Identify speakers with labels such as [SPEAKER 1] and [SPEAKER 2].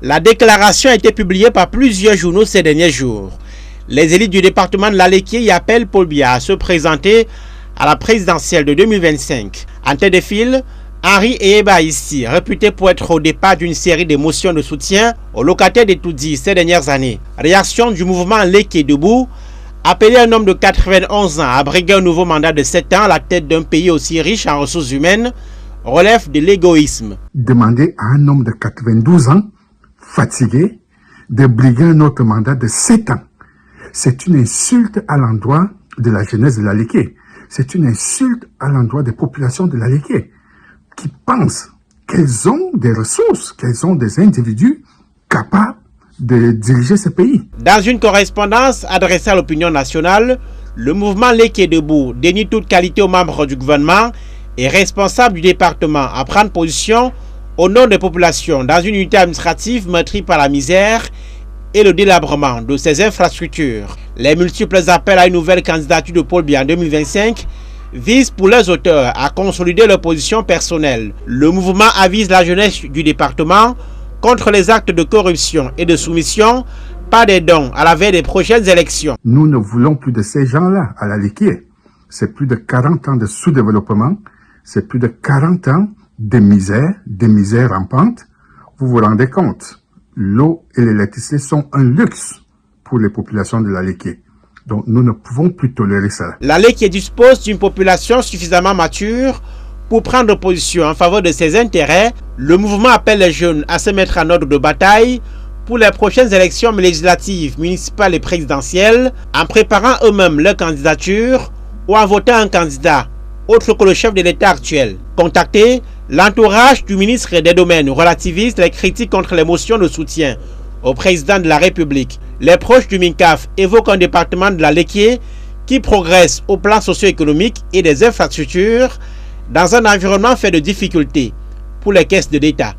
[SPEAKER 1] La déclaration a été publiée par plusieurs journaux ces derniers jours. Les élites du département de l'Aleké y appellent Paul Biya à se présenter à la présidentielle de 2025. En tête de file, Henri Eyeba ici, réputé pour être au départ d'une série de motions de soutien aux locataires d'Etoudi ces dernières années. Réaction du mouvement Léké Debout, appeler un homme de 91 ans à briguer un nouveau mandat de 7 ans à la tête d'un pays aussi riche en ressources humaines relève de l'égoïsme.
[SPEAKER 2] Demander à un homme de 92 ans, fatigué, de briguer un autre mandat de 7 ans, c'est une insulte à l'endroit de la jeunesse de l'Aleké. C'est une insulte à l'endroit des populations de l'Aleké qui pensent qu'elles ont des ressources, qu'elles ont des individus capables de diriger ce pays.
[SPEAKER 1] Dans une correspondance adressée à l'opinion nationale, le mouvement Léké Debout dénie toute qualité aux membres du gouvernement et responsable du département à prendre position au nom des populations dans une unité administrative meurtrie par la misère et le délabrement de ses infrastructures. Les multiples appels à une nouvelle candidature de Paul Biya en 2025 visent pour leurs auteurs à consolider leur position personnelle. Le mouvement avise la jeunesse du département contre les actes de corruption et de soumission, pas des dons à la veille des prochaines élections.
[SPEAKER 2] Nous ne voulons plus de ces gens-là à l'Aleké. C'est plus de 40 ans de sous-développement, c'est plus de 40 ans de misère rampante. Vous vous rendez compte, l'eau et l'électricité sont un luxe pour les populations de l'Aleké. Donc nous ne pouvons plus tolérer ça.
[SPEAKER 1] L'Aleké dispose d'une population suffisamment mature pour prendre position en faveur de ses intérêts. Le mouvement appelle les jeunes à se mettre en ordre de bataille pour les prochaines élections législatives, municipales et présidentielles, en préparant eux-mêmes leur candidature ou en votant un candidat autre que le chef de l'État actuel. Contacté, l'entourage du ministre des Domaines relativise les critiques contre les motions de soutien au président de la République. Les proches du MINCAF évoquent un département de l'Aleké qui progresse au plan socio-économique et des infrastructures dans un environnement fait de difficultés pour les caisses de l'État.